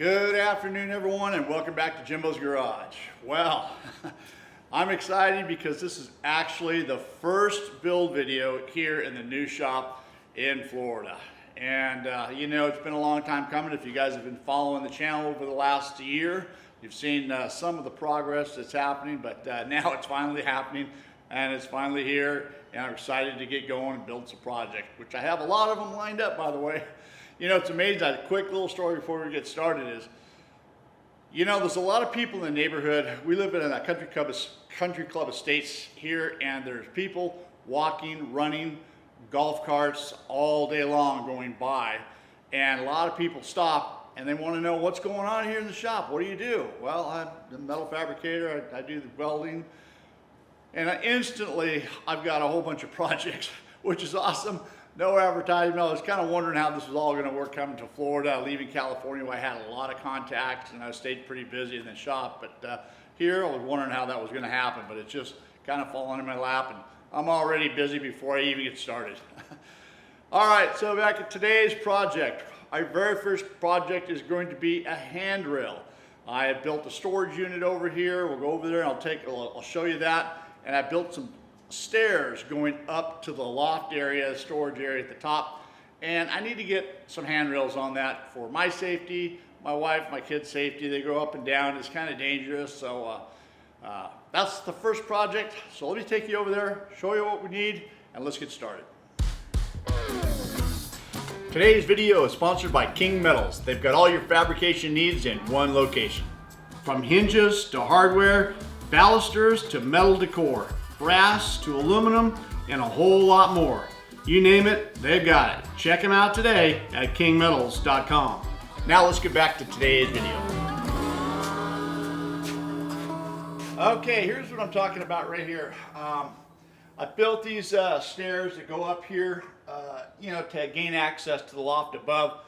Good afternoon, everyone, and welcome back to Jimbo's Garage. Well, I'm excited because this is actually the first build video here in the new shop in Florida. And you know, it's been a long time coming. If you guys have been following the channel over the last year, you've seen some of the progress that's happening, but now it's finally happening and it's finally here, and I'm excited to get going and build some projects, which I have a lot of them lined up, by the way. You know, it's amazing. A quick little story before we get started is, you know, there's a lot of people in the neighborhood. We live in a country club estates here, and there's people walking, running, golf carts all day long going by. And a lot of people stop and they want to know what's going on here in the shop. What do you do? Well, I'm a metal fabricator. I do the welding. And I've got a whole bunch of projects, which is awesome. No advertising. I was kind of wondering how this was all going to work coming to Florida. Leaving California, where I had a lot of contacts and I stayed pretty busy in the shop. But here, I was wondering how that was going to happen. But it's just kind of fallen in my lap, and I'm already busy before I even get started. All right, so back at today's project. Our very first project is going to be a handrail. I have built a storage unit over here. We'll go over there and I'll show you that. And I built some stairs going up to the loft area, storage area at the top, and I need to get some handrails on that for my safety, my wife, my kids' safety. They go up and down. It's kind of dangerous, so that's the first project. So let me take you over there, show you what we need, and let's get started. Today's video is sponsored by King Metals. They've got all your fabrication needs in one location. From hinges to hardware, balusters to metal decor, brass to aluminum, and a whole lot more. You name it, they've got it. Check them out today at kingmetals.com. Now let's get back to today's video. Okay, here's what I'm talking about right here. I built these stairs that go up here, you know, to gain access to the loft above.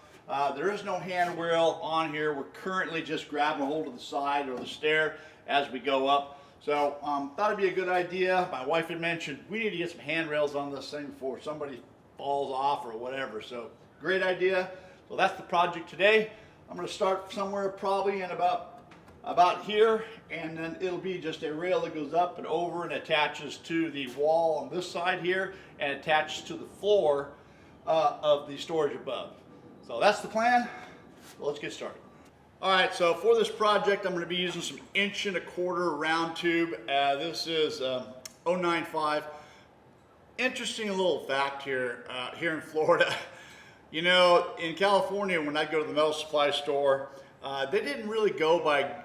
There is no handrail on here. We're currently just grabbing a hold of the side or the stair as we go up. So thought it'd be a good idea. My wife had mentioned we need to get some handrails on this thing before somebody falls off or whatever. So great idea. So that's the project today. I'm going to start somewhere probably in about here, and then it'll be just a rail that goes up and over and attaches to the wall on this side here and attaches to the floor of the storage above. So that's the plan. So let's get started. All right, so for this project, I'm going to be using some 1.25" round tube. This is 095. Interesting little fact here, here in Florida. You know, in California, when I go to the metal supply store, they didn't really go by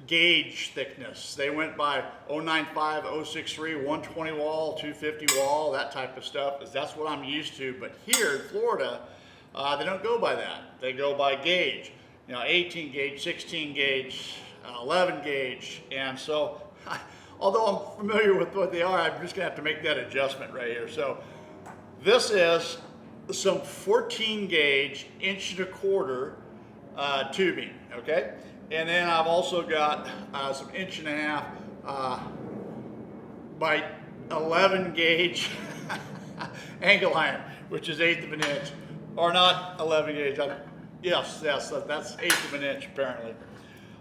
gauge thickness. They went by 095, 063, 120 wall, 250 wall, that type of stuff, because that's what I'm used to. But here in Florida, they don't go by that. They go by gauge. You know, 18 gauge, 16 gauge, 11 gauge. And so, although I'm familiar with what they are, I'm just gonna have to make that adjustment right here. So this is some 14 gauge 1.25" tubing, okay? And then I've also got some 1.5" by 11 gauge angle iron, which is 1/8 of an inch, or not 11 gauge. Yes, that's 1/8 of an inch apparently.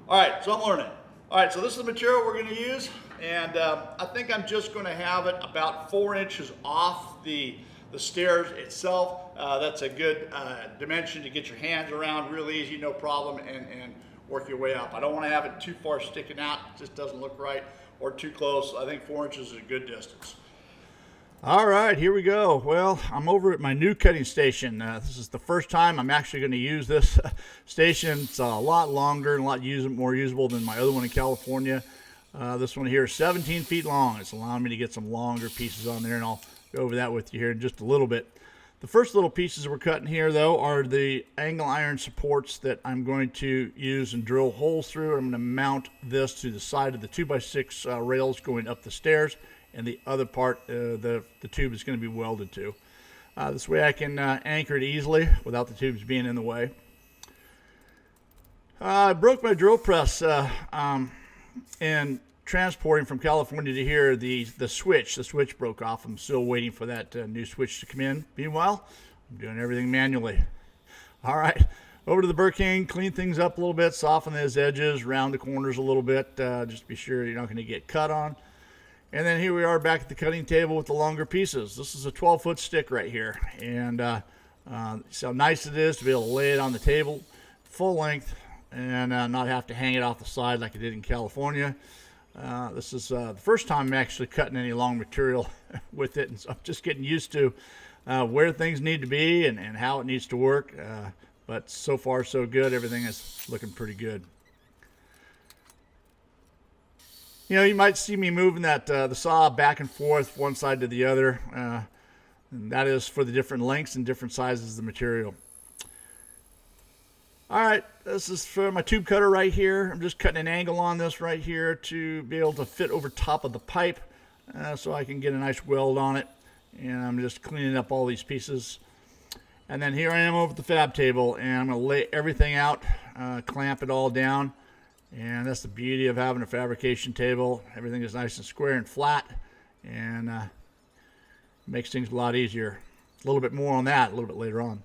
All right, so I'm learning. All right, so this is the material we're going to use, and I think I'm just going to have it about 4 inches off the stairs itself. That's a good dimension to get your hands around real easy, no problem, and work your way up. I don't want to have it too far sticking out. It just doesn't look right, or too close. I think 4 inches is a good distance. All right, here we go. Well, I'm over at my new cutting station. This is the first time I'm actually going to use this station. It's a lot longer and a lot more usable than my other one in California. This one here is 17 feet long. It's allowing me to get some longer pieces on there, and I'll go over that with you here in just a little bit. The first little pieces we're cutting here, though, are the angle iron supports that I'm going to use and drill holes through. I'm going to mount this to the side of the 2x6 rails going up the stairs, and the other part, the tube is going to be welded to. This way I can anchor it easily without the tubes being in the way. I broke my drill press in transporting from California to here. The switch broke off. I'm still waiting for that new switch to come in. Meanwhile, I'm doing everything manually. All right, Over to the Burking, clean things up a little bit, soften those edges, round the corners a little bit, just to be sure you're not going to get cut on. And then here we are back at the cutting table with the longer pieces. This is a 12-foot stick right here, and so nice it is to be able to lay it on the table full length and not have to hang it off the side like I did in California. This is the first time I'm actually cutting any long material with it, and so I'm just getting used to where things need to be and how it needs to work. But so far so good. Everything is looking pretty good. You know, you might see me moving the saw back and forth one side to the other. And that is for the different lengths and different sizes of the material. All right, this is for my tube cutter right here. I'm just cutting an angle on this right here to be able to fit over top of the pipe so I can get a nice weld on it. And I'm just cleaning up all these pieces. And then here I am over at the fab table, and I'm going to lay everything out, clamp it all down. And that's the beauty of having a fabrication table. Everything is nice and square and flat, and makes things a lot easier. A little bit more on that a little bit later on.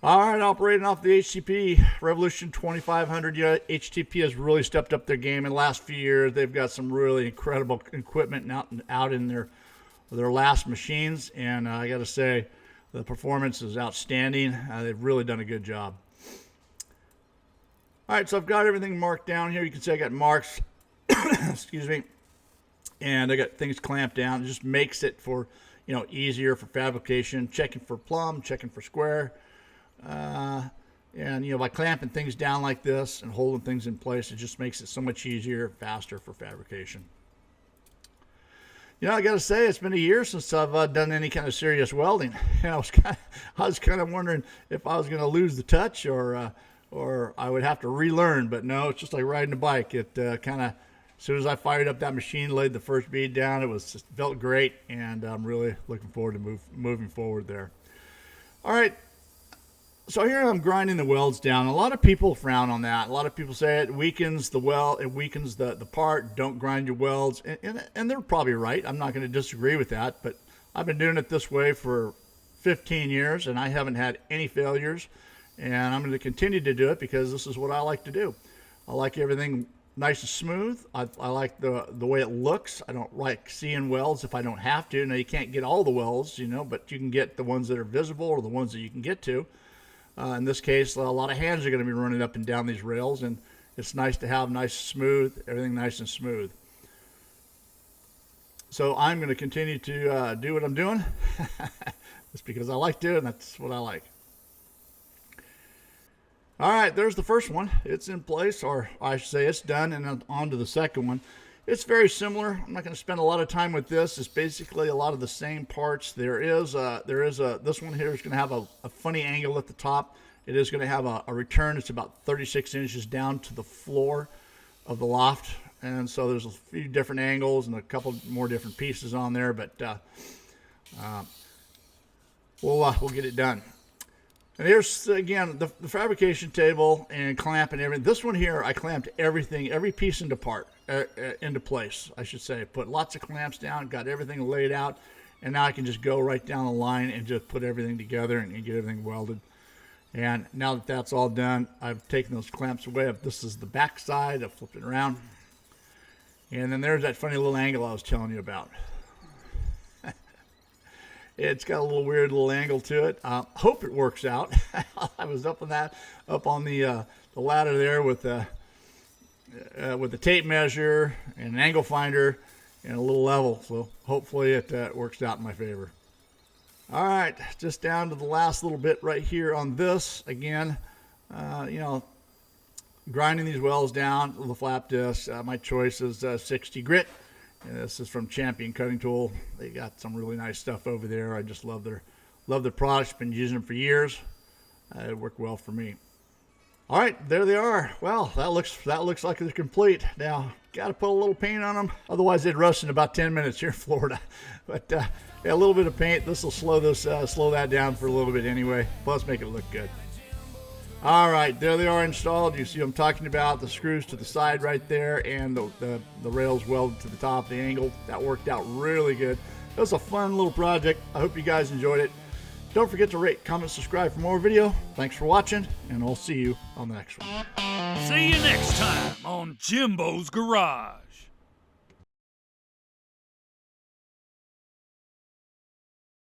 All right, operating off the HTP Revolution 2500. Yeah, HTP has really stepped up their game in the last few years. They've got some really incredible equipment out in their last machines, and I got to say, the performance is outstanding. They've really done a good job. All right, so I've got everything marked down here. You can see I got marks, excuse me, and I got things clamped down. It just makes it for, easier for fabrication, checking for plumb, checking for square. And, by clamping things down like this and holding things in place, it just makes it so much easier, faster for fabrication. I got to say, it's been a year since I've done any kind of serious welding. And I was kind of wondering if I was going to lose the touch or I would have to relearn. But no, it's just like riding a bike. It kind of, as soon as I fired up that machine, laid the first bead down, it felt great, and I'm really looking forward to moving forward there. All right. So here I'm grinding the welds down. A lot of people frown on that. A lot of people say it weakens the weld, it weakens the part. Don't grind your welds, and they're probably right. I'm not going to disagree with that, but I've been doing it this way for 15 years, and I haven't had any failures, and I'm going to continue to do it because this is what I like to do. I like everything nice and smooth. I like the way it looks. I don't like seeing welds if I don't have to. Now, you can't get all the welds, but you can get the ones that are visible or the ones that you can get to. In this case, a lot of hands are going to be running up and down these rails, and it's nice to have everything nice and smooth. So I'm going to continue to do what I'm doing. Just because I like to, and that's what I like. All right, there's the first one. It's in place, or I should say it's done, and on to the second one. It's very similar. I'm not going to spend a lot of time with this. It's basically a lot of the same parts. This one here is going to have a funny angle at the top. It is going to have a return. It's about 36 inches down to the floor of the loft. And so there's a few different angles and a couple more different pieces on there, but we'll get it done. And here's, again, the fabrication table and clamp and everything. This one here, I clamped everything, every piece into place, I should say. Put lots of clamps down, got everything laid out, and now I can just go right down the line and just put everything together and get everything welded. And now that that's all done, I've taken those clamps away. This is the back side. I've flipped it around. And then there's that funny little angle I was telling you about. It's got a little weird little angle to it. Hope it works out. I was up on the ladder there with the tape measure and an angle finder and a little level. So hopefully it works out in my favor. All right, just down to the last little bit right here on this. Again, grinding these welds down with a flap disc. My choice is 60 grit. This is from Champion Cutting Tool. They got some really nice stuff over there. I just love their products. Been using them for years. It worked well for me. All right, there they are. Well, that looks like they're complete. Now, got to put a little paint on them, otherwise they'd rust in about 10 minutes here in Florida. But yeah, a little bit of paint. This will slow that down for a little bit anyway. Plus, make it look good. All right, there they are installed. You see what I'm talking about, the screws to the side right there, and the rails welded to the top, the angle. That worked out really good. It was a fun little project. I hope you guys enjoyed it. Don't forget to rate, comment, subscribe for more video. Thanks for watching, and I'll see you on the next one. See you next time on Jimbo's Garage.